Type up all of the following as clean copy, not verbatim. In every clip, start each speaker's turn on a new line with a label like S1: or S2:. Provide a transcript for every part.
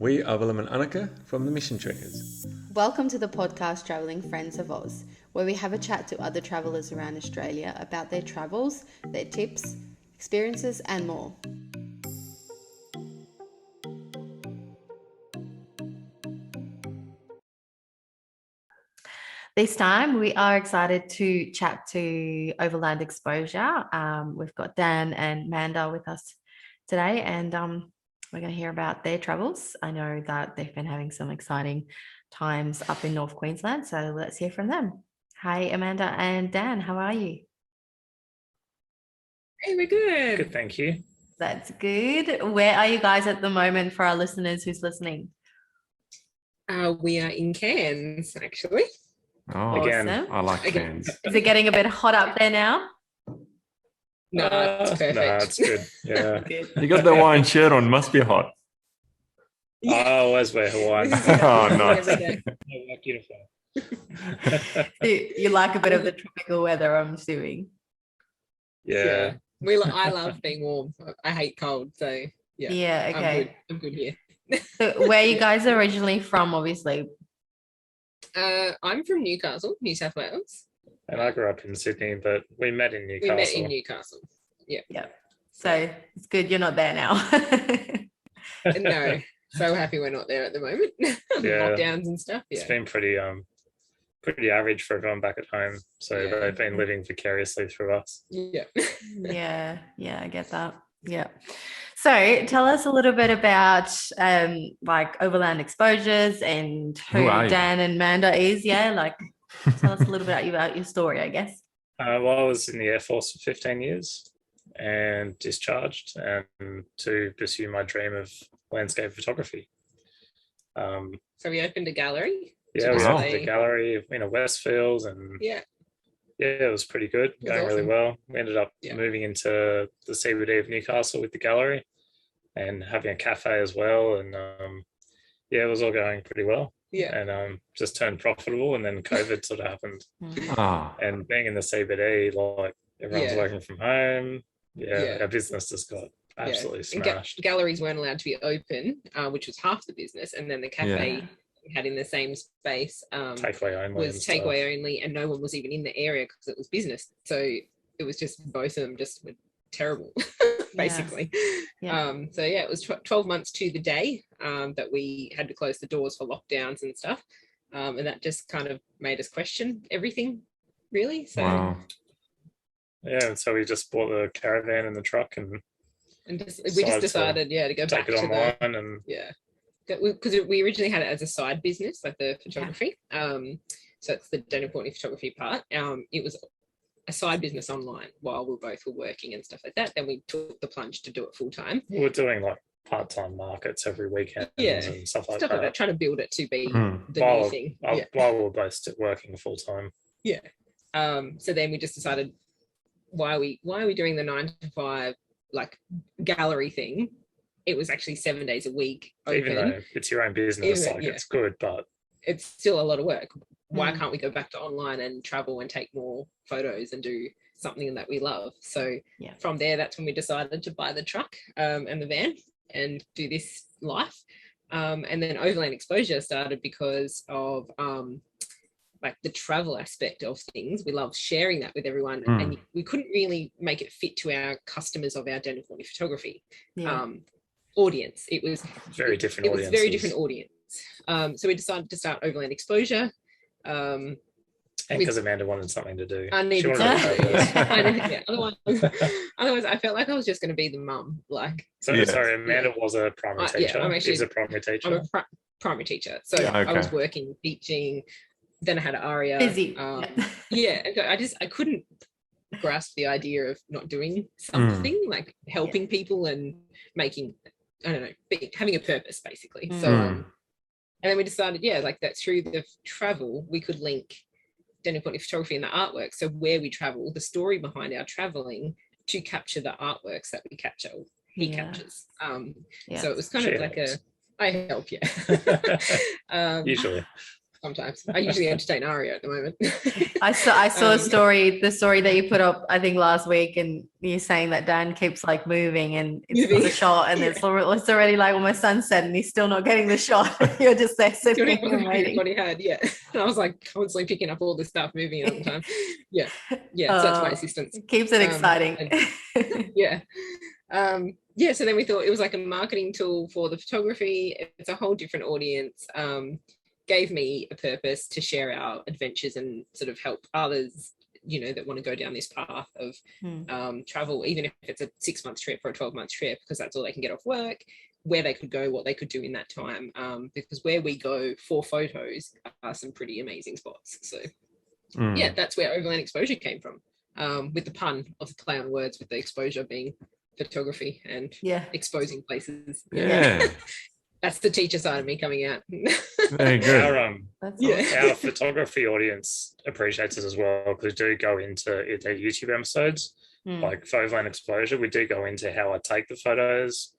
S1: We are Willem and Anneke from the Mission Trekkers.
S2: Welcome to the podcast Travelling Friends of Oz, where we have a chat to other travellers around Australia about their travels, their tips, experiences, and more. This time, we are excited to chat to Overland Exposure. We've got Dan and Manda with us today, and we're going to hear about their travels. I know that they've been having some exciting times up in North Queensland, so let's hear from them. Hi, Amanda and Dan. How are you?
S3: Hey, we're good.
S4: Good, thank you.
S2: That's good. Where are you guys at the moment for our listeners who's listening?
S3: We are in Cairns, actually.
S1: Oh,
S2: Awesome.
S1: again, I like Cairns.
S2: Is it getting a bit hot up there now?
S3: No, it's perfect.
S4: No, it's good. Yeah.
S2: Good.
S1: You got the Hawaiian shirt on, must be hot.
S4: I always wear Hawaiian.
S1: Oh, nice.
S3: Every day.
S4: Beautiful.
S2: You like a bit of the tropical weather, I'm assuming.
S4: Yeah.
S3: I love being warm. I hate cold, so yeah.
S2: Yeah, okay.
S3: I'm good here.
S2: So where you guys are originally from, obviously.
S3: I'm from Newcastle, New South Wales.
S4: And I grew up in Sydney, but we met in Newcastle.
S3: We met in Newcastle. Yeah.
S2: So it's good you're not there now.
S3: No, so happy we're not there at the moment.
S4: Yeah.
S3: Lockdowns and stuff. Yeah.
S4: It's been pretty average for everyone back at home. So
S3: Yeah.
S4: they've been living vicariously through us.
S3: Yeah.
S2: Yeah, I get that. Yeah. So tell us a little bit about like Overland Exposures and who Dan and Manda is. Yeah, like tell us a little bit about your story, I guess.
S4: Well, I was in the Air Force for 15 years and discharged to pursue my dream of landscape photography.
S3: So we opened a gallery.
S4: Yeah, we
S1: Wow.
S4: opened a gallery in Westfields, and
S3: Yeah.
S4: it was pretty good,
S3: was
S4: going really
S3: awesome.
S4: well. We ended up
S3: Yeah.
S4: moving into the CBD of Newcastle with the gallery and having a cafe as well. And it was all going pretty well.
S3: Yeah.
S4: And just turned profitable, and then COVID sort of happened.
S1: Ah,
S4: And being in the CBD, like everyone's
S3: Yeah.
S4: working from home.
S3: Yeah.
S4: Our business just got absolutely
S3: And
S4: smashed.
S3: galleries weren't allowed to be open, which was half the business, and then the cafe we had in the same space
S4: Takeaway only.
S3: was
S4: and stuff.
S3: takeaway only, and no one was even in the area because it was business. So it was just both of them just were terrible, basically.
S2: Yeah.
S3: It was 12 months to the day that we had to close the doors for lockdowns and stuff, and that just kind of made us question everything, really. So
S1: wow.
S4: Yeah, and so we just bought the caravan and the truck and
S3: we just decided to go back
S4: take it
S3: to
S4: online and
S3: because we originally had it as a side business, like the photography. So it's the Daniel Portney photography part. It was a side business online while we both were working and stuff like that. Then we took the plunge to do it full time.
S4: we were doing like part-time markets every weekend and stuff like that.
S3: Trying to build it to be the
S4: While-
S3: new thing.
S4: While we were both still working full-time.
S3: So then we just decided, why are we doing the 9 to 5 like gallery thing? It was actually 7 days a week open.
S4: Even though it's your own business, it's good, but
S3: it's still a lot of work. Why can't we go back to online and travel and take more photos and do something that we love? So from there, that's when we decided to buy the truck and the van and do this life. And then Overland Exposure started because of like the travel aspect of things. We love sharing that with everyone, and we couldn't really make it fit to our customers of our Daniel Portney photography audience. It was
S4: very different audience.
S3: Very different audience. So we decided to start Overland Exposure.
S4: And because Amanda wanted something to do.
S3: I needed Otherwise, I felt like I was just going to be the mum.
S4: Sorry, Amanda was a primary teacher. She's a primary teacher.
S3: I'm a primary teacher. So I was working, teaching. Then I had an ARIA.
S2: Busy.
S3: I couldn't grasp the idea of not doing something like helping people and making, I don't know, having a purpose, basically. So, and then we decided, that through the travel, we could link Daniel Portney photography and the artwork. So where we travel, the story behind our traveling to capture the artworks that we capture, he captures. So it was kind of like I help you.
S4: Usually.
S3: sometimes. I usually entertain Aria at the moment.
S2: I saw the story that you put up, I think last week, and you're saying that Dan keeps like moving and it's not a shot, and it's already like almost sunset and he's still not getting the shot. You're just there sitting and waiting.
S3: What he had, yeah. And I was like constantly picking up all this stuff, moving it all the time. Yeah. So that's my assistance.
S2: Keeps it exciting.
S3: So then we thought it was like a marketing tool for the photography. It's a whole different audience. Gave me a purpose to share our adventures and sort of help others, that want to go down this path of travel, even if it's a 6-month trip or a 12-month trip, because that's all they can get off work, where they could go, what they could do in that time, because where we go for photos are some pretty amazing spots. So that's where Overland Exposure came from, with the pun of the play on words with the exposure being photography and exposing places. That's the teacher side of me coming out.
S1: Very good.
S4: Our photography audience appreciates it as well, because we do go into their YouTube episodes, like for Overland Exposure, we do go into how I take the photos,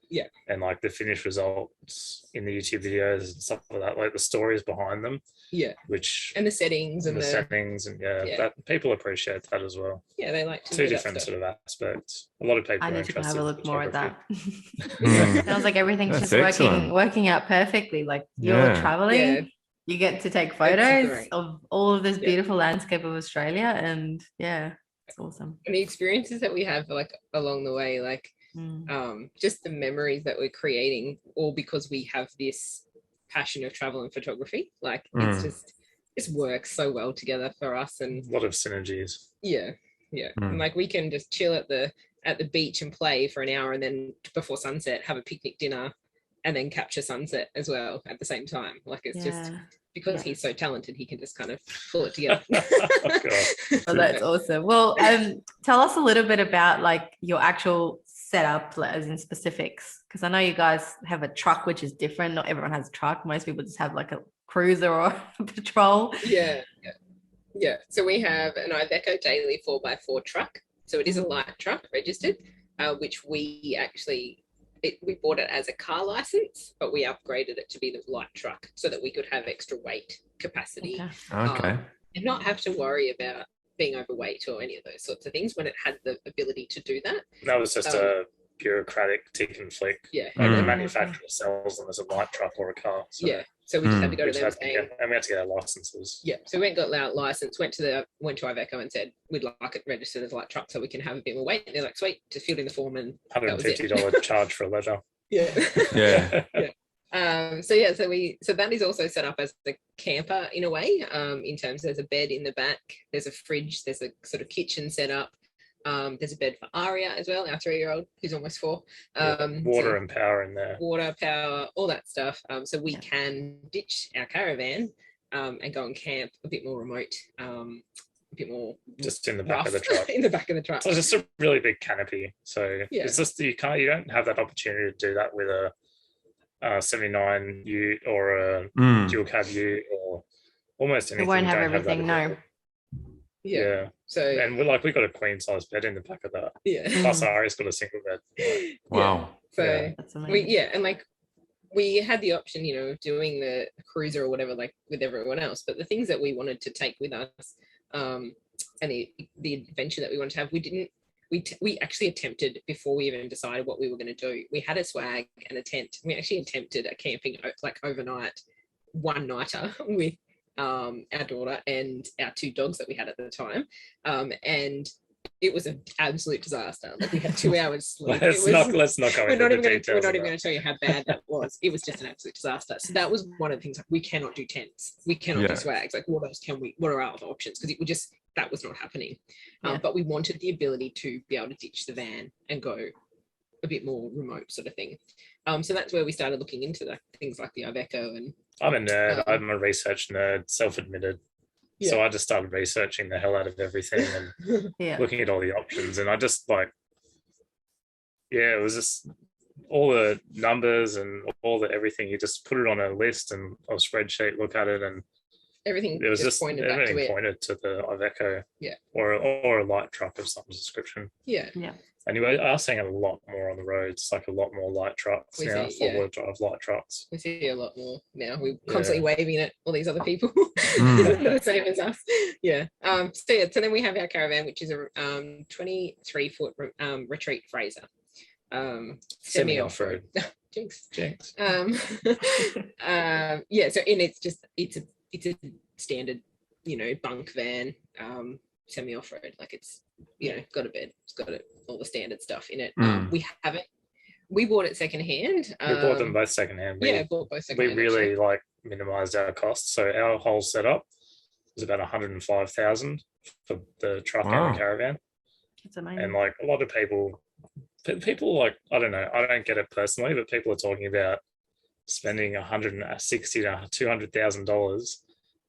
S4: and like the finished results in the YouTube videos and stuff like that, like the stories behind them, and the settings and the settings, and that people appreciate that as well. They like to 2 different sort of aspects. A lot of people
S2: I need to have a look more at that.
S1: Mm.
S2: Sounds like everything's
S1: That's
S2: just working out perfectly. Like you're traveling, you get to take photos of all of this beautiful landscape of Australia, and it's awesome.
S3: And the experiences that we have like along the way, like just the memories that we're creating, all because we have this passion of travel and photography. Like it works so well together for us, and
S4: a lot of synergies. And like we can just chill at the beach and play for an hour, and then before sunset have a picnic dinner, and then capture sunset as well at the same time. Like it's just because he's so talented, he can just kind of pull it together.
S2: Well, that's awesome. Well, tell us a little bit about like your actual setup, as in specifics, because I know you guys have a truck, which is different. Not everyone has a truck. Most people just have like a cruiser or a patrol. So we have an Iveco daily 4x4 truck. So it is a light truck registered, which we actually we bought it as a car license, but we upgraded it to be the light truck so that we could have extra weight capacity.
S1: And
S3: not have to worry about being overweight or any of those sorts of things when it had the ability to do that. That was just a bureaucratic tick and flick. Like the manufacturer sells them as a light truck or a car. So we just had to go to them and we had to get our licenses. So we went and got our license, went to Iveco and said, we'd like it registered as a light truck so we can have a bit more weight. And they're like, sweet, just filled in the form and $150 charge for a leisure. So that is also set up as the camper in a way, in terms there's a bed in the back, there's a fridge, there's a sort of kitchen set up. There's a bed for Aria as well, our 3-year-old who's almost 4. Water and power in there. Water, power, all that stuff. So we can ditch our caravan and go and camp a bit more remote, a bit more just in the back of the truck. In the back of the truck. So it's just a really big canopy. So it's just you don't have that opportunity to do that with a 79 Ute or a dual cab Ute or almost anything.
S2: It won't have everything, no.
S3: So and we got a queen size bed in the back of that. Plus Ari's got a single bed.
S1: Wow.
S3: So that's amazing. We had the option, of doing the cruiser or whatever, like with everyone else. But the things that we wanted to take with us, and the adventure that we wanted to have, we actually attempted before we even decided what we were going to do. We had a swag and a tent. We actually attempted a camping overnight, one-nighter with our daughter and our 2 dogs that we had at the time, and it was an absolute disaster. Like we had 2 hours sleep. Let's not go into the details. We're not even going to tell you how bad that was. It was just an absolute disaster. So that was one of the things. Like, we cannot do tents. We cannot do swags. Like what else can we? What are our other options? Because that was not happening. But we wanted the ability to be able to ditch the van and go a bit more remote sort of thing. So that's where we started looking into things like the Iveco. And I'm a nerd. I'm a research nerd, self-admitted. So I just started researching the hell out of everything and looking at all the options. And I just it was just all the numbers and all the everything. You just put it on a list and a spreadsheet, look at it, and everything. It was just pointed to the Iveco, or a light truck of some description.
S4: And you are seeing a lot more on the roads, like a lot more light trucks now, four-wheel drive light trucks.
S3: We see a lot more now. We're constantly waving at all these other people that are the same as us. Yeah. So then we have our caravan, which is a 23-foot retreat Fraser. Semi off-road. Jinx. So it's a standard, bunk van, semi off-road. Like it's, got a bed, it's got all the standard stuff in it. We bought it secondhand.
S4: We bought them both secondhand.
S3: Bought both secondhand.
S4: We really minimized our costs. So our whole setup was about 105,000 for the truck and the caravan.
S2: That's amazing.
S4: And a lot of people I don't know, I don't get it personally, but people are talking about spending $160,000 to $200,000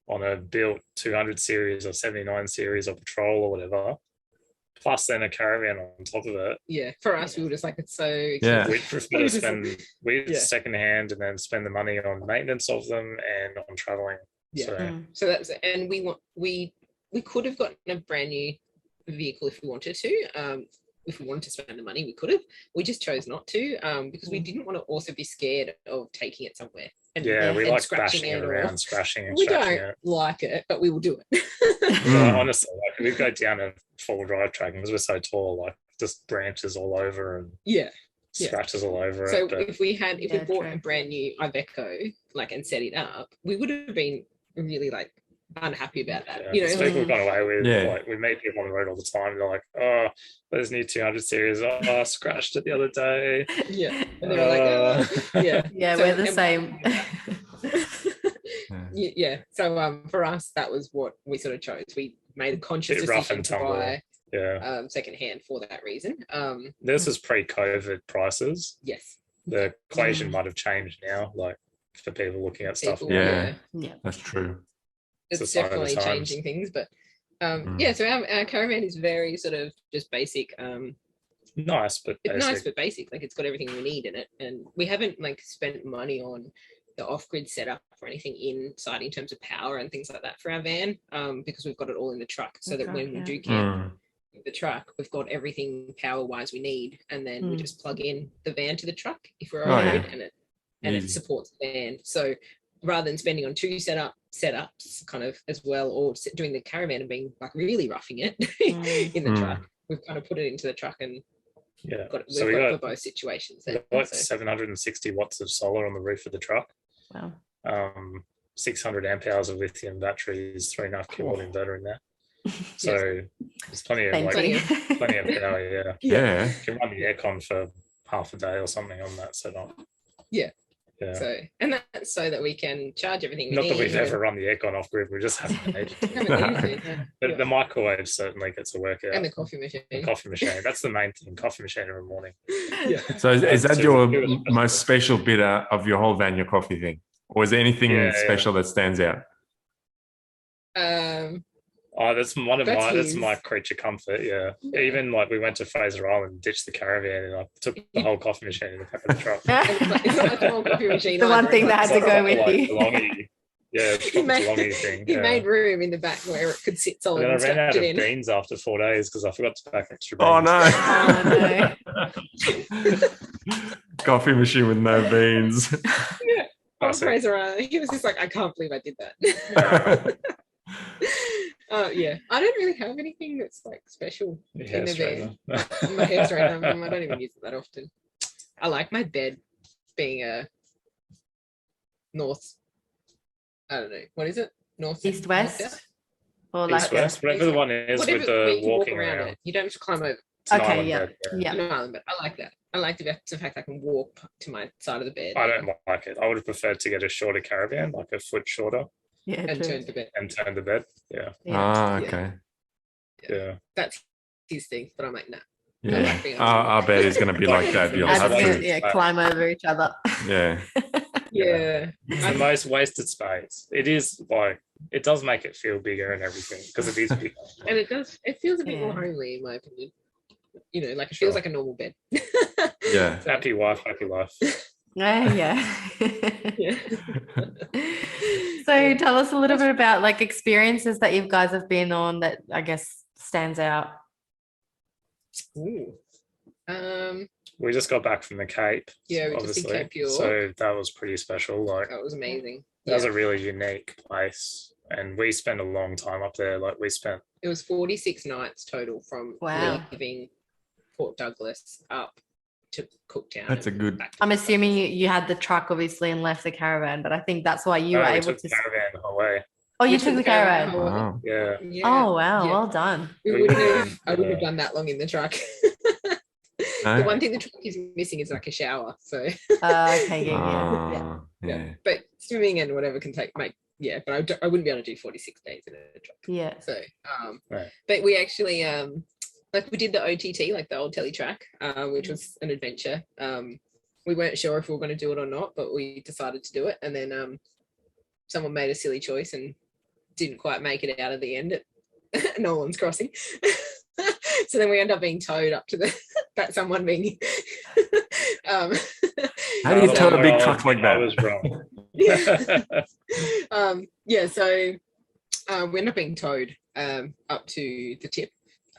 S4: on a built 200 series or 79 series or Patrol or whatever, plus then a caravan on top of it.
S3: Yeah, for us, we were just like, it's so expensive.
S4: We'd prefer to spend secondhand and then spend the money on maintenance of them and on traveling.
S3: So that's, and we could have gotten a brand new vehicle if we wanted to. If we wanted to spend the money, we could have. We just chose not to because we didn't want to also be scared of taking it somewhere.
S4: We like bashing it around, scratching and
S3: we
S4: scratching
S3: don't
S4: it.
S3: like it, but we will do it.
S4: Honestly, we go down a full drive track because we're so tall, just branches all over and scratches all over
S3: so
S4: it. So
S3: if we bought a brand new Iveco and set it up, we would have been really unhappy about that.
S4: People have gone away with we meet people on the road all the time. They're like, oh, there's new 200 series. Oh, I scratched it the other day.
S3: And they're like, oh.
S2: So, we're the same.
S3: So for us, that was what we sort of chose. We made a conscious decision to buy secondhand for that reason.
S4: This is pre-COVID prices.
S3: Yes,
S4: the equation might have changed now, for people looking at stuff.
S1: That's true.
S3: It's definitely changing things, but so our caravan is very sort of just basic.
S4: Nice but
S3: basic. It's got everything we need in it, and we haven't spent money on the off-grid setup or anything inside in terms of power and things like that for our van, because we've got it all in the truck, so that when we do camp with the truck, we've got everything power-wise we need, and then we just plug in the van to the truck if we're on grid, and it supports the van. So rather than spending on two setups kind of as well, or doing the caravan and being really roughing it in the truck, we've kind of put it into the truck and we've got for both situations.
S4: We've got 760 watts of solar on the roof of the truck.
S2: Wow.
S4: 600 amp hours of lithium batteries, 3.5 kilowatt inverter in there. So there's plenty of power.
S1: Yeah.
S4: You can run the aircon for half a day or something on that setup.
S3: Yeah. So, and that's so that we can charge everything.
S4: Not that we've ever run the aircon off grid, we just haven't needed to. The microwave certainly gets a workout.
S3: And the coffee machine.
S4: That's the main thing. Coffee machine every morning.
S1: So is that your most special bit of your whole van, your coffee thing? Or is there anything special that stands out?
S4: That's that's my creature comfort. Even we went to Fraser Island, ditched the caravan, and I took the whole coffee machine in the back of the truck.
S3: It's not the whole coffee machine.
S2: The one thing that had to go with you.
S4: He
S3: made room in the back where it could sit solid.
S4: And then I ran out of beans after 4 days because I forgot to pack extra beans.
S1: Oh no! Coffee machine with no beans.
S3: Fraser Island. He was just like, I can't believe I did that. I don't really have anything that's special in the bed. My hair straightener, I don't even use it that often. I like my bed being a north. I don't know, what is it? North,
S2: east, west,
S3: or
S4: east, west, whatever the one is with the walking around.
S3: It. You don't have to climb over.
S2: It's an
S3: island bed. I like that. I like the fact I can walk to my side of the bed.
S4: I don't like it. I would have preferred to get a shorter caravan, a foot shorter.
S3: And turn the bed.
S1: Okay.
S4: Yeah.
S3: That's his thing, but I'm like, nah.
S1: Our bed is going to be like that. You'll have to
S2: climb over each other.
S3: It's
S4: the most wasted space. It is it does make it feel bigger and everything because it is bigger.
S3: And it feels a bit more homely in my opinion. It feels like a normal bed.
S4: Happy wife, happy life.
S2: So tell us a little bit about experiences that you guys have been on that I guess stands out.
S3: Ooh.
S4: We just got back from the Cape.
S3: Yeah, we
S4: obviously.
S3: just did Cape York.
S4: So that was pretty special. Like
S3: that was amazing.
S4: That was a really unique place. And we spent a long time up there. Like it
S3: was 46 nights total from leaving Port Douglas up to Cooktown.
S1: That's a good.
S2: I'm assuming you had the truck obviously and left the caravan, but I think that's why you were able to.
S4: Caravan away.
S2: Oh, you took the caravan.
S1: Wow.
S4: Yeah.
S2: Oh wow, well done.
S3: I wouldn't have done that long in the truck. The one thing the truck is missing is like a shower. So.
S2: Okay.
S3: Yeah. But swimming and whatever can make. Yeah, but I wouldn't be able to do 46 days in a truck.
S2: Yeah.
S3: So, but we actually we did the OTT, like the old telly track, which was an adventure. We weren't sure if we were going to do it or not, but we decided to do it. And then someone made a silly choice and didn't quite make it out of the end at Nolan's Crossing. So then we end up being towed up to that someone being.
S1: How do you tow a big truck like that?
S4: I was wrong.
S3: So we ended up being towed up to the tip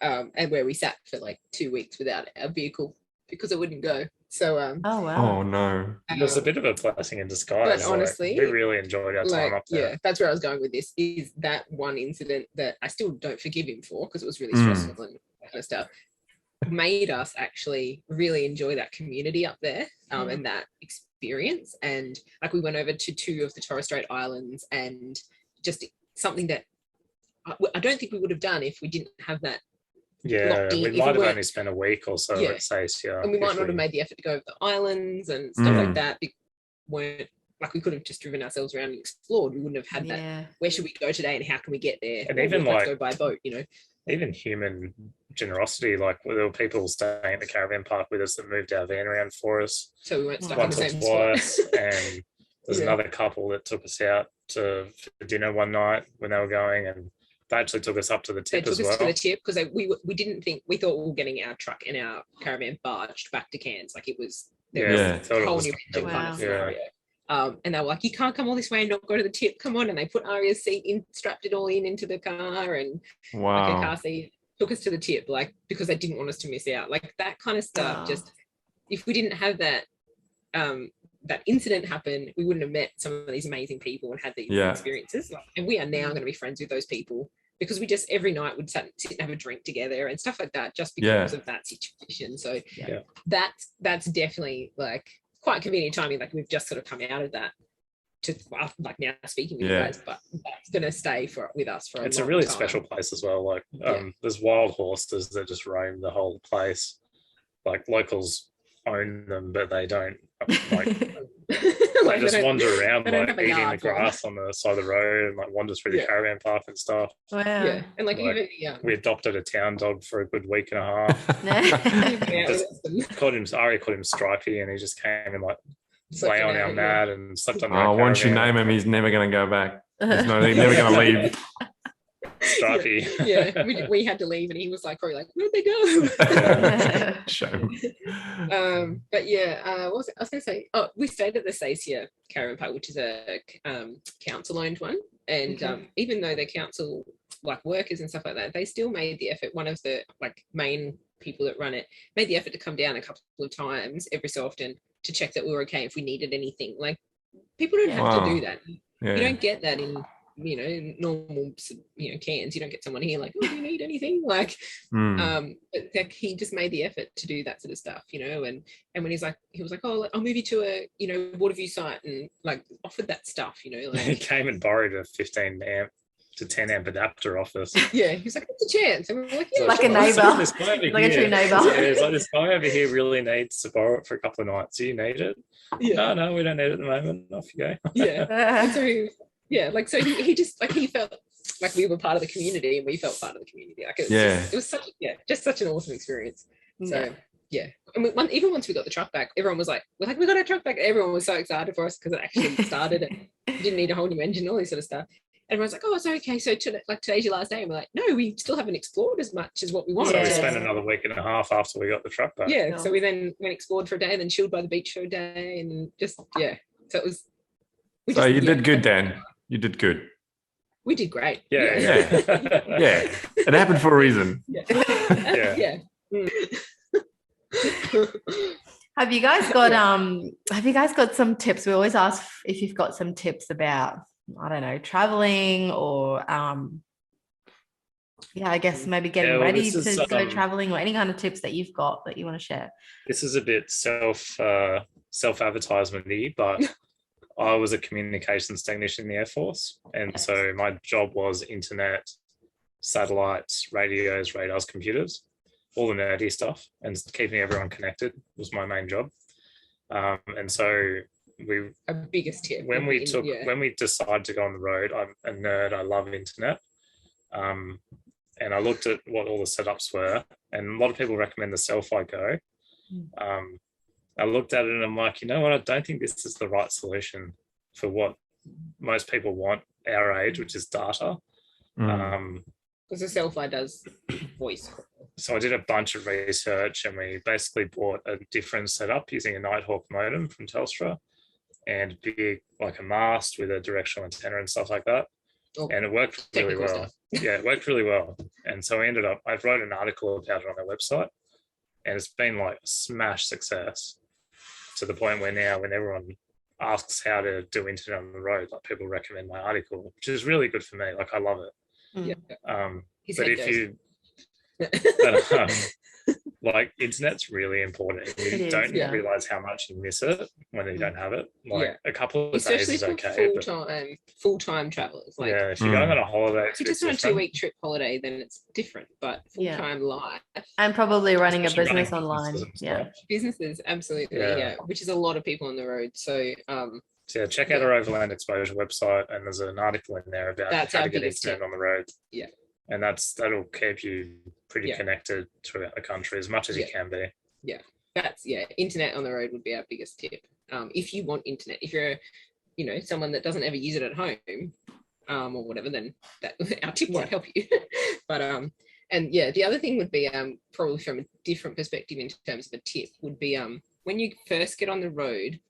S3: and where we sat for like 2 weeks without a vehicle because it wouldn't go. So
S2: oh wow.
S1: Oh no.
S4: It was a bit of a blessing in disguise.
S3: But honestly,
S4: we really enjoyed our time up there.
S3: Yeah, that's where I was going with this, is that one incident that I still don't forgive him for because it was really stressful and that kind of stuff. Made us actually really enjoy that community up there and that experience. And like we went over to 2 of the Torres Strait Islands, and just something that I don't think we would have done if we didn't have that.
S4: Yeah, we might have only spent a week or so at SACE,
S3: and we might not have made the effort to go over the islands and stuff like that. We could have just driven ourselves around and explored. We wouldn't have had that. Where should we go today, and how can we get there?
S4: And even like
S3: go by boat,
S4: even human generosity, like there were people staying at the caravan park with us that moved our van around for us.
S3: So we weren't stuck in the same spot.
S4: And there's another couple that took us out for dinner one night when they were going, and they actually took us up to the tip as well. They took us to the tip because we didn't think, we thought we were getting our truck and our caravan barged back to Cairns. Like it was, there was a whole new kind of scenario. And they were like, you can't come all this way and not go to the tip. Come on. And they put Aria's seat in, strapped it all into the car, and like a car seat, took us to the tip, like, because they didn't want us to miss out. Like that kind of stuff. Just, if we didn't have that, that incident happen, we wouldn't have met some of these amazing people and had these experiences. And we are now going to be friends with those people because we just every night would sit and have a drink together and stuff like that, just because of that situation. So that's definitely like quite convenient timing. Like we've just sort of come out of that to like now speaking with you guys, but that's going to stay with us for it's a really special place as well. Like there's wild horses that just roam the whole place. Like locals own them, but they don't like they just wander around like eating the grass on the side of the road and like wander through the caravan park and stuff.
S2: Wow.
S3: Yeah. And like even
S4: we adopted a town dog for a good week and a half. Ari called him Stripey, and he just came and like lay on our mat and slept on the
S1: once you name him, he's never going to go back. He's never going to leave.
S4: Stripey.
S3: We had to leave, and he was like, probably like, where'd they go?
S1: Shame.
S3: But what was it? I was going to say, we stayed at the Sacia Caravan Park, which is a council-owned one, and even though the council, like workers and stuff like that, they still made the effort. One of the like main people that run it made the effort to come down a couple of times every so often to check that we were okay if we needed anything. Like people don't have to do that. You don't get that in normal Cairns. You don't get someone here like, oh, do you need anything, like but like he just made the effort to do that sort of stuff, and when he was like, oh, I'll move you to a water view site, and like offered that stuff, like
S4: he came and borrowed a 15 amp to 10 amp adapter off us.
S3: He was like, what's a chance? And we're like,
S2: like a neighbor, like a true neighbor.
S4: It's like, this guy over here really needs to borrow it for a couple of nights. Do you need it? No, we don't need it at the moment. Off you go.
S3: And so he just like, he felt like we were part of the community, and we felt part of the community. Like it was such just such an awesome experience. So and even once we got the truck back, everyone was like, we got our truck back. Everyone was so excited for us because it actually started and didn't need a whole new engine, all this sort of stuff. Everyone's like, oh, it's okay. So today's your last day. And we're like, no, we still haven't explored as much as what we wanted.
S4: So we spent another week and a half after we got the truck back.
S3: So we then went explored for a day, and then chilled by the beach for a day, and just so it was.
S1: So you did good, Dan. You did good.
S3: We did great.
S1: Yeah. It happened for a reason.
S2: Have you guys got some tips? We always ask if you've got some tips about, I don't know, traveling or I guess maybe getting ready to go traveling, or any kind of tips that you've got that you want to share.
S4: This is a bit self-advertisement-y, but I was a communications technician in the Air Force, and so my job was internet, satellites, radios, radars, computers, all the nerdy stuff, and keeping everyone connected was my main job. And so
S3: our biggest tip
S4: when we decided to go on the road, I'm a nerd. I love internet. And I looked at what all the setups were, and a lot of people recommend the Selfie Go. I looked at it and I'm like, you know what? I don't think this is the right solution for what most people want our age, which is data.
S3: Because the Selfie does voice.
S4: So I did a bunch of research, and we basically bought a different setup using a Nighthawk modem from Telstra, and like a mast with a directional antenna and stuff like that. And it worked really well. Yeah, it worked really well. And so I wrote an article about it on their website, and it's been like a smash success, to the point where now when everyone asks how to do internet on the road, like, people recommend my article, which is really good for me. Like, I love it. But if you like, internet's really important. You don't realize how much you miss it when you don't have it. Like, a couple of days is okay.
S3: Full-time travelers. Like,
S4: if you're going on a holiday,
S3: if you just want a 2-week trip holiday, then it's different. But full-time life,
S2: and probably running a business online.
S3: Businesses, absolutely. Which is a lot of people on the road. So
S4: check out our Overland Exposure website, and there's an article in there about how to get internet on the road. And that'll keep you pretty connected throughout the country as much as you can be.
S3: Internet on the road would be our biggest tip. If you want internet, if you're someone that doesn't ever use it at home, or whatever, then our tip won't help you. But the other thing would be, probably from a different perspective in terms of a tip, would be when you first get on the road,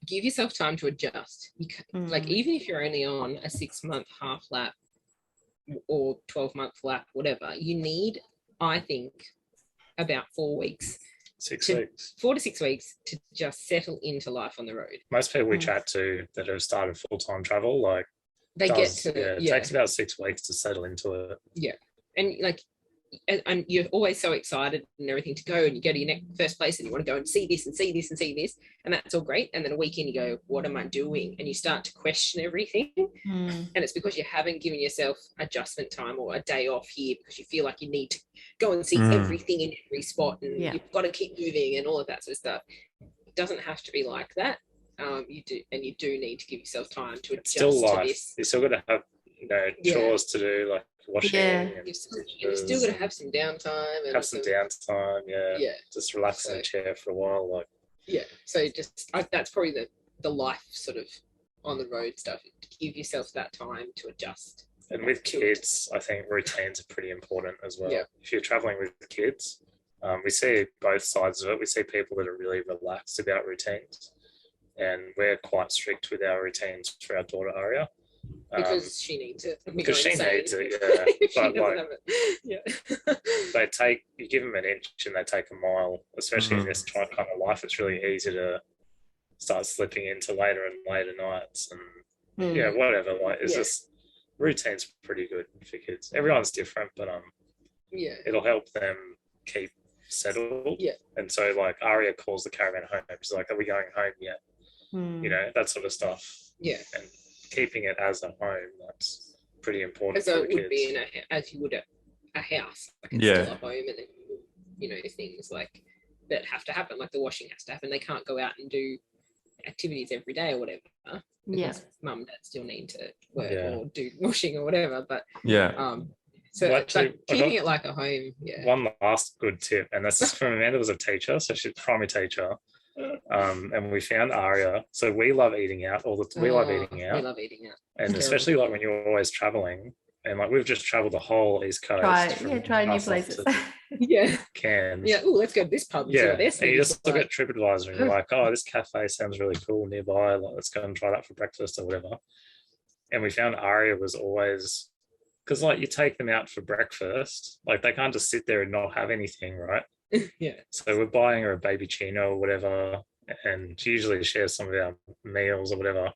S3: give yourself time to adjust. Like, even if you're only on a 6-month half lap or 12-month lap, whatever, you need, I think, about 4 weeks.
S4: 6 weeks.
S3: 4 to 6 weeks to just settle into life on the road.
S4: Most people we chat to that have started full-time travel, like, it takes about 6 weeks to settle into it. And like, and you're always so excited and everything to go, and you go to your first place and you want to go and see this and see this and see this, and that's all great. And then a week in, you go, what am I doing? And you start to question everything. And it's because you haven't given yourself adjustment time or a day off here, because you feel like you need to go and see everything in every spot, and you've got to keep moving and all of that sort of stuff. It doesn't have to be like that. You do need to give yourself time to adjust to this. You still got to have chores to do, like washing.
S3: You've still got to have some downtime. And
S4: some downtime. Just relax in a chair for a while.
S3: So that's probably the life sort of on the road stuff. Give yourself that time to adjust.
S4: And with kids, I think routines are pretty important as well. If you're traveling with kids, we see both sides of it. We see people that are really relaxed about routines, and we're quite strict with our routines for our daughter Aria.
S3: Because she needs it.
S4: Because she needs it, But you give them an inch and they take a mile, especially in this kind of life. It's really easy to start slipping into later and later nights and whatever. Like, it's just, routine's pretty good for kids. Everyone's different, but it'll help them keep settled. And so, like, Aria calls the caravan home. She's like, are we going home yet? That sort of stuff. And keeping it as a home, that's pretty important.
S3: So it would be as you would a house, like it's still a home, and then things like that have to happen, like the washing has to happen. They can't go out and do activities every day or whatever. Mum and dad still need to work or do washing or whatever. But so actually, keeping it like a home.
S4: One last good tip, and this is from Amanda, was a teacher, so she's a primary teacher. And we found Aria. So we love eating out we love eating out.
S3: We love eating out.
S4: And especially like when you're always traveling, and like we've just traveled the whole East Coast.
S2: Try new places.
S4: Cairns.
S3: Let's go to this pub. And
S4: and you just look at TripAdvisor and you're like, oh, this cafe sounds really cool nearby. Like, let's go and try that for breakfast or whatever. And we found Aria was always, because like you take them out for breakfast, like they can't just sit there and not have anything, right?
S3: Yeah.
S4: So we're buying her a baby chino or whatever, and she usually shares some of our meals or whatever.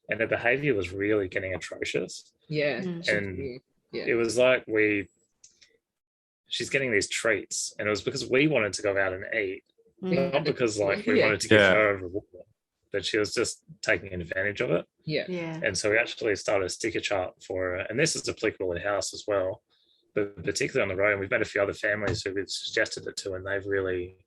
S4: And her behavior was really getting atrocious.
S3: Yeah.
S4: And it was like she's getting these treats, and it was because we wanted to go out and eat, not because like we wanted to give her a reward, but she was just taking advantage of it.
S3: Yeah.
S2: Yeah.
S4: And so we actually started a sticker chart for her, and this is applicable in house as well, but particularly on the road. And we've met a few other families who we've suggested it to, and they've really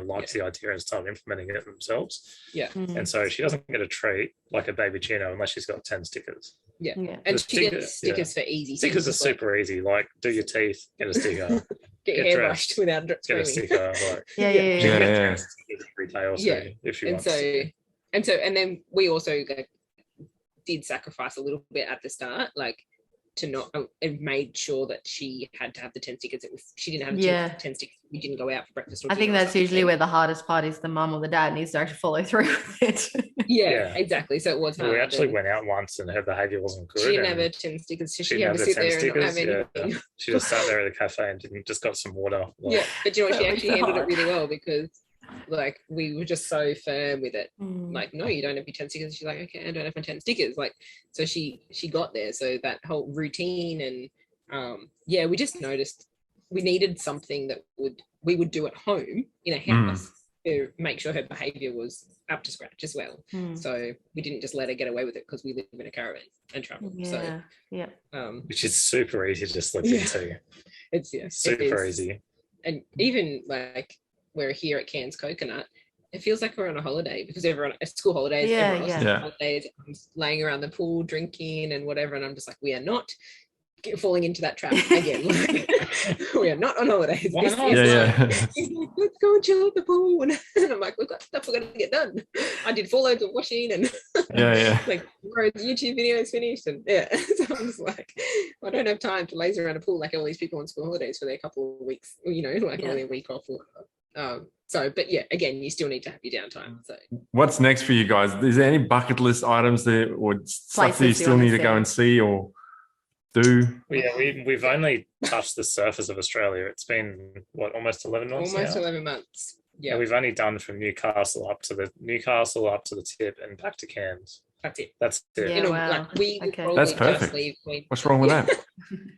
S4: liked the idea and started implementing it themselves.
S3: Yeah.
S4: And so she doesn't get a treat like a baby chino unless she's got 10 stickers.
S3: Yeah. And she gets stickers for easy.
S4: Stickers are super easy. Like, do your teeth, get a sticker.
S3: Get your hair brushed without screaming.
S4: Get a sticker. Like,
S2: yeah.
S4: Every day or so if you want.
S3: And then we also did sacrifice a little bit at the start, like to not and made sure that she had to have the 10 stickers. If she didn't have 10 stickers, we didn't go out for breakfast.
S2: I think that's usually where the hardest part is. The mum or the dad needs to actually follow through with it.
S3: Yeah, exactly. So it was hard.
S4: We actually went out once and her behavior wasn't good.
S3: She didn't have her 10 stickers. So she had to sit there and not have anything.
S4: She just sat there at the cafe and just got some water.
S3: Like, but you know what? She actually handled it really well, because like we were just so firm with it. Like, no, you don't have your 10 stickers. She's like, okay, I don't have my 10 stickers. Like, so she got there. So that whole routine and we just noticed we needed something that we would do at home in a house to make sure her behavior was up to scratch as well. So we didn't just let her get away with it because we live in a caravan and travel.
S4: Which is super easy to slip into.
S3: It's
S4: super easy.
S3: And even like we're here at Cairns Coconut, it feels like we're on a holiday because everyone at school holidays, everyone else on holidays, I'm laying around the pool drinking and whatever, and I'm just like, we are not falling into that trap again. We are not on holidays.
S4: Why not?
S3: Let's go and chill at the pool, and I'm like, we've got stuff we're gonna get done. I did 4 loads of washing and like YouTube videos finished, and so I'm just like, I don't have time to laze around a pool like all these people on school holidays for their couple of weeks, you know, like only a week off or but again, you still need to have your downtime. So
S1: what's next for you guys? Is there any bucket list items there or stuff that you still need to go and see or do?
S4: We've only touched the surface of Australia. It's been almost 11 months.
S3: Almost 11 months. Yeah,
S4: and we've only done from Newcastle up to the tip and back to Cairns.
S3: That's it.
S4: That's it.
S2: Yeah, wow.
S3: Like
S1: that's perfect. What's wrong with that?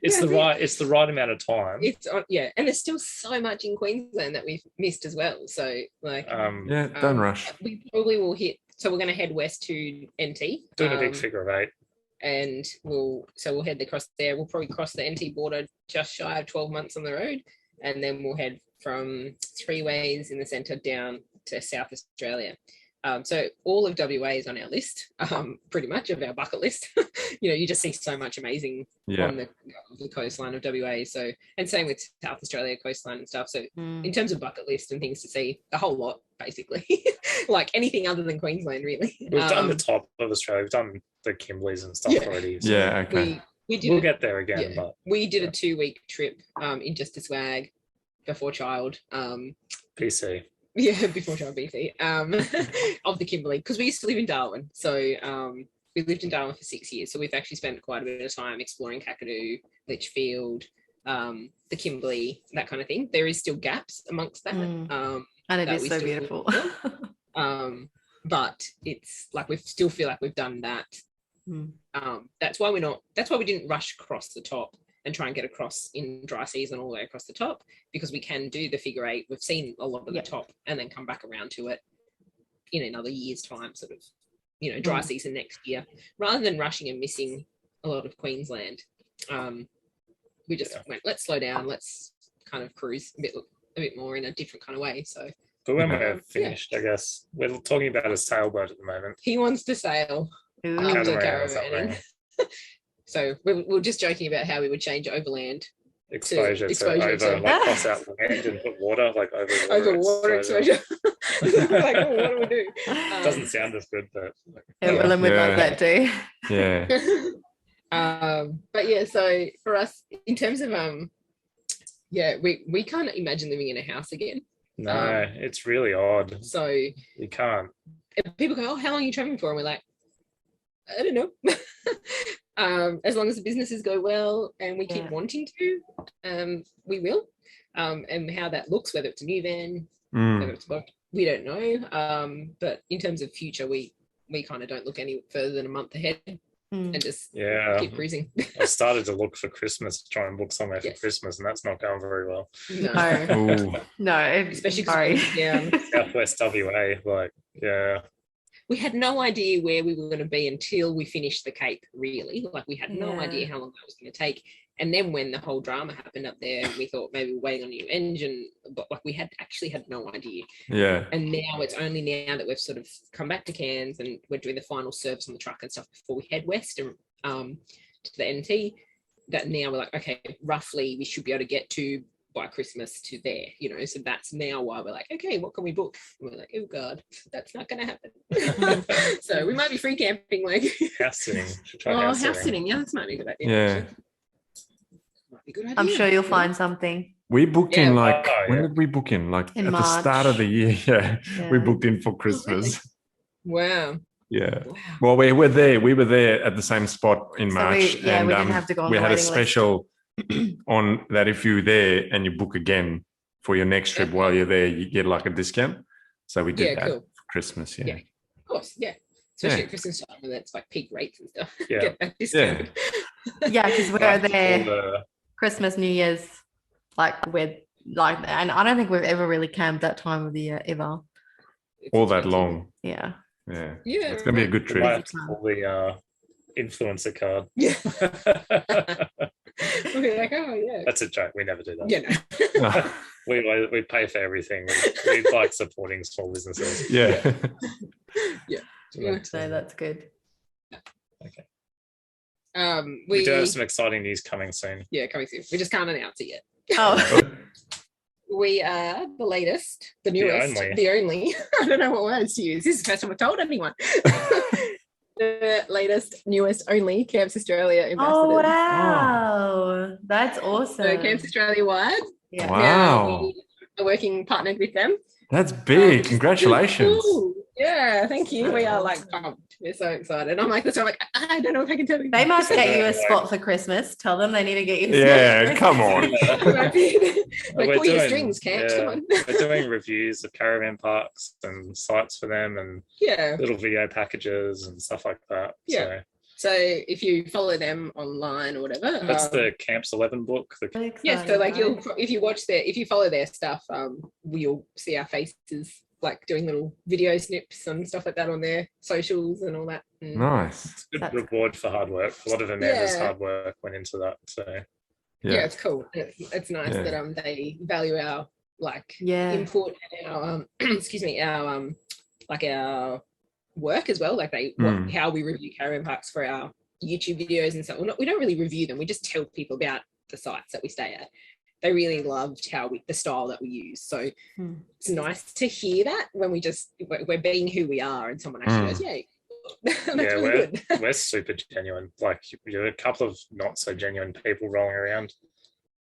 S4: It's the right amount of time.
S3: And there's still so much in Queensland that we've missed as well. So like
S1: don't rush.
S3: We probably will hit. So we're going to head west to NT.
S4: Doing a big figure of 8.
S3: And we'll head across there. We'll probably cross the NT border just shy of 12 months on the road, and then we'll head from 3 ways in the centre down to South Australia. So all of WA is on our list, pretty much of our bucket list. You know, you just see so much amazing on the coastline of WA. So, and same with South Australia coastline and stuff. So in terms of bucket list and things to see, a whole lot, basically. Like anything other than Queensland, really.
S4: We've done the top of Australia. We've done the Kimberleys and stuff already. So
S1: okay.
S4: We'll get there again. But
S3: we did a 2-week trip in just a swag before child.
S4: PC.
S3: Yeah, before child BC of the Kimberley, because we used to live in Darwin. So we lived in Darwin for 6 years. So we've actually spent quite a bit of time exploring Kakadu, Litchfield, the Kimberley, that kind of thing. There is still gaps amongst that.
S2: And it is so beautiful.
S3: But it's like we still feel like we've done that. That's why we didn't rush across the top and try and get across in dry season all the way across the top, because we can do the figure 8. We've seen a lot of the top and then come back around to it in another year's time, sort of, you know, dry season next year, rather than rushing and missing a lot of Queensland. We just went, let's slow down, let's kind of cruise a bit more in a different kind of way. So,
S4: but when we're finished, I guess we're talking about a sailboat at the moment.
S3: He wants to sail after caravan. So we're just joking about how we would change Overland
S4: exposure to over, like cross out land and put water like over
S3: water exposure. Like, what do we do?
S4: It doesn't sound as good, but
S2: Willem would love that too.
S1: Yeah.
S3: But so for us, in terms of we can't imagine living in a house again.
S4: No, it's really odd.
S3: So
S4: you can't.
S3: People go, "Oh, how long are you traveling for?" And we're like, I don't know. As long as the businesses go well and we keep wanting to, we will. and how that looks, whether it's a new van, whether it's we don't know. But in terms of future, we kind of don't look any further than a month ahead and just keep cruising.
S4: I started to look for Christmas, try and book somewhere for Christmas, and that's not going very well.
S2: No,
S3: especially down
S4: Southwest WA,
S3: we had no idea where we were going to be until we finished the Cape, really. Like, we had no idea how long that was going to take. And then when the whole drama happened up there, we thought maybe we're waiting on a new engine, but like we had no idea.
S1: Yeah.
S3: And now it's only now that we've sort of come back to Cairns and we're doing the final service on the truck and stuff before we head west and to the NT, that now we're like, okay, roughly we should be able to get to by Christmas to there, you know. So that's now why we're like, okay, what can we book? And we're like, oh God, that's not going to happen. So we might be free camping, like
S4: house sitting.
S3: House sitting. Yeah, that's might be a good idea.
S1: Yeah.
S3: Might be a good idea.
S2: I'm sure you'll find something.
S1: We booked in when did we book in? Like
S2: in
S1: at
S2: March.
S1: the start of the year. Yeah. We booked in for Christmas.
S3: Wow.
S1: Yeah. Well, we were there at the same spot in March.
S2: We didn't have to go on
S1: we
S2: the
S1: had a
S2: waiting
S1: special on that if you're there and you book again for your next trip while you're there, you get like a discount. So we did that for Christmas. Yeah.
S3: Of course. Yeah. Especially at Christmas time when it's like peak rates and stuff.
S4: Yeah.
S3: Get that discount.
S2: Yeah, because we're there Christmas, New Year's, and I don't think we've ever really camped that time of the year ever.
S1: All that long.
S2: Yeah.
S1: Yeah.
S3: Yeah.
S1: It's gonna be a good trip.
S4: All the influencer card.
S3: Yeah. We'll be like, oh yeah.
S4: That's a joke. We never do that.
S3: Yeah.
S4: No. we pay for everything. We like supporting small businesses.
S1: Yeah.
S2: So that's good.
S4: Okay.
S3: We
S4: do have some exciting news coming soon.
S3: Yeah, coming soon. We just can't announce it yet.
S2: Oh.
S3: We are the latest, the newest, the only. I don't know what words to use. This is the first time I've told anyone. The latest, newest, only Camps Australia ambassadors.
S2: Oh wow, that's awesome.
S3: So Camps Australia wide.
S1: Yeah. Wow.
S3: Now we are working partnered with them.
S1: That's big. Congratulations.
S3: Yeah, thank you. We are like pumped. We're so excited. I'm like, I don't know if I can tell you.
S2: They must get you a spot for Christmas. Tell them they need to get you
S1: a spot. Come on.
S3: Pull your strings, Camps. Come on.
S4: We're doing reviews of caravan parks and sites for them and little video packages and stuff like that.
S3: Yeah. So if you follow them online or whatever,
S4: that's the Camps 11 book.
S3: Yeah, so like if you follow their stuff, you'll see our faces like doing little video snips and stuff like that on their socials and all that.
S1: Nice.
S4: It's a good reward for hard work. A lot of Amanda's hard work went into that. So
S3: yeah, it's cool. It's nice that they value our input and our our work as well. Like how we review caravan parks for our YouTube videos and stuff. We don't really review them. We just tell people about the sites that we stay at. They really loved the style that we use. So it's nice to hear that when we're being who we are and someone actually goes, yeah, that's really good.
S4: We're super genuine. Like you're a couple of not so genuine people rolling around,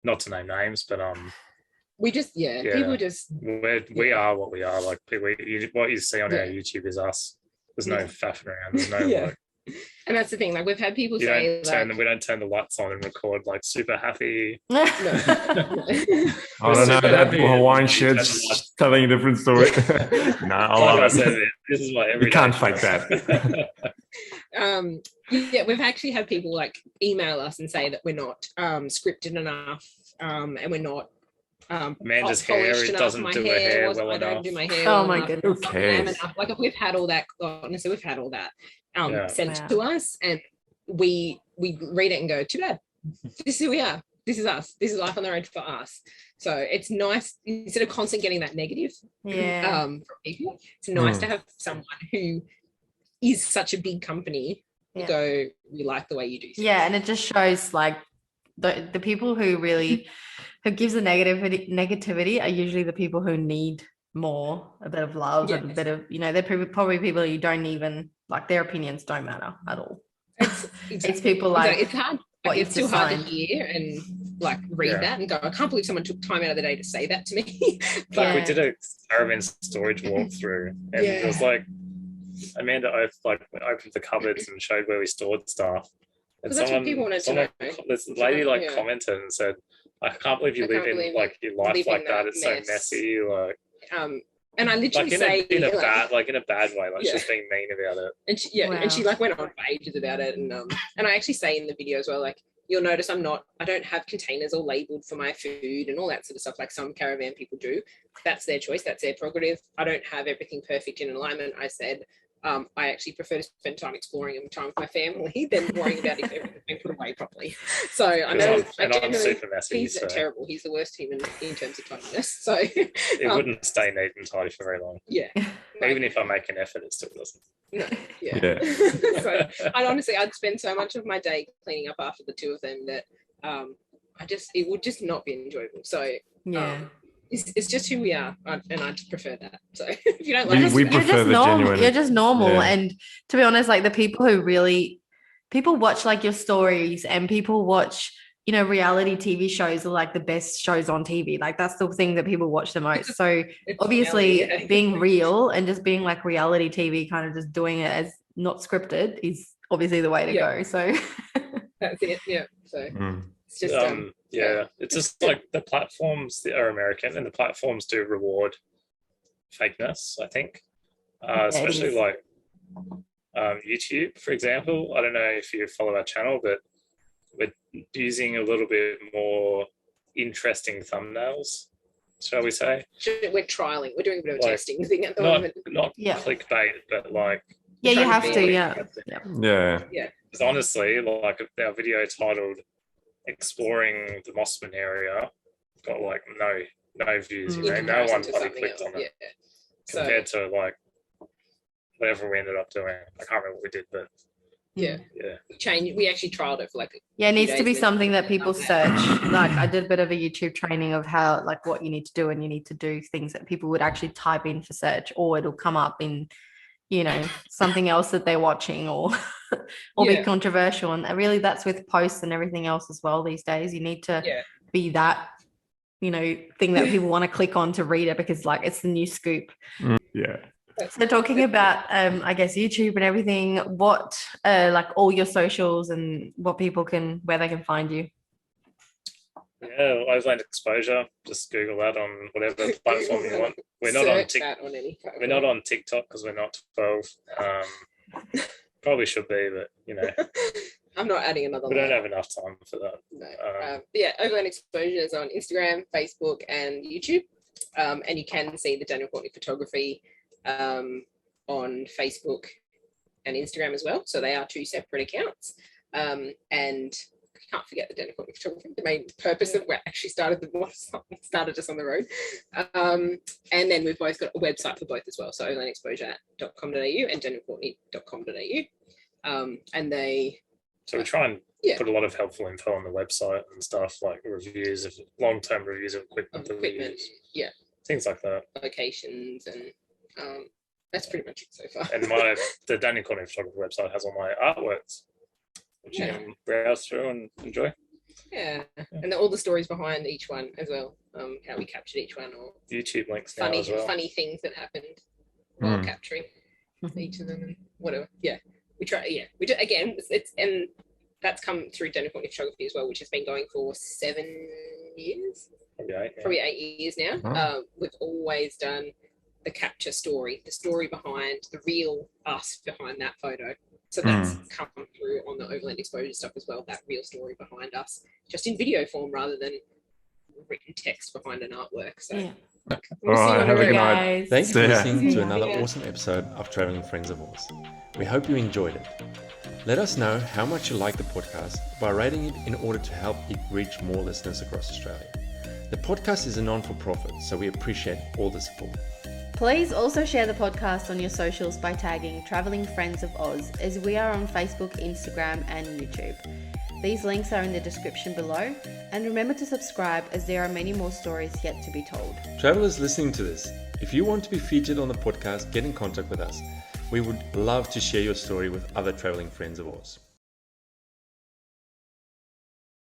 S4: not to name names, but
S3: we just people just
S4: we are what we are. Like people, what you see on our YouTube is us. There's no faffing around. There's no like.
S3: And that's the thing, like we've had people
S4: we
S3: say
S4: don't turn the lights on and record like super happy.
S1: I don't know, that Hawaiian shirt's telling a different story. No, I love it.
S4: This is why
S1: you can't fake that.
S3: We've actually had people like email us and say that we're not scripted enough and we're not
S4: Amanda's hair, it doesn't do her hair well enough.
S3: I don't do my hair.
S2: Oh my goodness.
S1: Who cares?
S3: Like if we've had all that, honestly, we've had all that sent to us, and we read it and go, too bad. This is who we are. This is us. This is life on the road for us. So it's nice instead of constantly getting that negative from people. It's nice to have someone who is such a big company go, we like the way you do things.
S2: Yeah, and it just shows like the people who really who gives the negativity are usually the people who need a bit of love and a bit of, they're probably people you don't even like, their opinions don't matter at all. It's people like
S3: it's hard. Like, it's still hard to hear and like read that and go, I can't believe someone took time out of the day to say that to me.
S4: But we did a caravan storage walkthrough and it was like Amanda opened the cupboards and showed where we stored stuff. And
S3: that's what people wanted to know.
S4: This lady commented and said, I can't believe you live in like your life like that. It's so messy. Like,
S3: and I literally
S4: like in a bad way, like she's being mean about it.
S3: And she, and she like went on for ages about it. And I actually say in the video as well, like, you'll notice I don't have containers all labeled for my food and all that sort of stuff like some caravan people do. That's their choice. That's their prerogative. I don't have everything perfect in alignment. I said, I actually prefer to spend time exploring and time with my family than worrying about if everything's been put away properly. So I know
S4: I'm super messy.
S3: He's terrible. He's the worst human in terms of tidiness. So
S4: it wouldn't stay neat and tidy for very long.
S3: Yeah.
S4: Even if I make an effort, it still doesn't.
S3: No. Yeah. So I'd spend so much of my day cleaning up after the two of them that it would just not be enjoyable. So it's just who we are, and I just prefer that. So if you don't like
S1: we prefer the genuine.
S2: You're just normal, and to be honest, like the people who people watch like your stories, and people watch, reality TV shows are like the best shows on TV. Like that's the thing that people watch the most. So obviously, being real and just being like reality TV, kind of just doing it as not scripted, is obviously the way to go. So
S3: that's it. Yeah. So. It's just
S4: it's just like the platforms that are American, and the platforms do reward fakeness, I think, especially like YouTube, for example. I don't know if you follow our channel, but we're using a little bit more interesting thumbnails, shall we say?
S3: We're trialing. We're doing a bit of a testing thing at the moment.
S4: Not clickbait, but like
S2: you have to. Yeah.
S4: Because honestly, like our video titled "Exploring the Mossman Area" got like no views. No one bloody clicked on it. Compared to like whatever we ended up doing. I can't remember what we did, but we actually trialed it for like
S2: it needs to be something that people search. Like I did a bit of a YouTube training of how, like, what you need to do, and you need to do things that people would actually type in for search, or it'll come up in something else that they're watching, or be controversial. And really that's with posts and everything else as well these days. You need to be that thing that people want to click on to read it, because like it's the new scoop. So talking about I guess YouTube and everything, what like all your socials and what people where they can find you?
S4: Overland Exposure. Just Google that on whatever platform you want. We're not on TikTok. We're not on TikTok because we're not 12. Probably should be, but
S3: I'm not adding another.
S4: We don't have enough time for that.
S3: No. Overland Exposure is on Instagram, Facebook, and YouTube. And you can see the Daniel Courtney photography on Facebook and Instagram as well. So they are two separate accounts. And I can't forget the Daniel Courtney photography, the main purpose of what actually started us on the road. And then we've both got a website for both as well. So overlandexposure.com.au and danielcourtney.com.au. So
S4: we try and put a lot of helpful info on the website and stuff, like reviews of long-term reviews of equipment, things like that,
S3: locations, and that's pretty much it so far.
S4: And the Daniel Courtney photography website has all my artworks, which you can browse through and enjoy.
S3: And all the stories behind each one as well, how we captured each one, or
S4: YouTube links now as well.
S3: Funny things that happened while capturing each of them, and whatever. We try. We do again. And that's come through Daniel Courtney photography as well, which has been going for 7 years, probably 8 years now. We've always done the capture story, the story behind the real us behind that photo. So that's come through on the Overland Exposure stuff as well, that real story behind us, just in video form rather than written text behind an artwork. So
S1: all right, have a good night.
S5: Thanks for listening to another awesome episode of Traveling Friends of Ours. We hope you enjoyed it. Let us know how much you like the podcast by rating it in order to help it reach more listeners across Australia. The podcast is a non-for-profit, so we appreciate all the support.
S2: Please also share the podcast on your socials by tagging Traveling Friends of Oz, as we are on Facebook, Instagram, and YouTube. These links are in the description below, and remember to subscribe, as there are many more stories yet to be told.
S5: Travelers listening to this, if you want to be featured on the podcast, get in contact with us. We would love to share your story with other traveling friends of ours.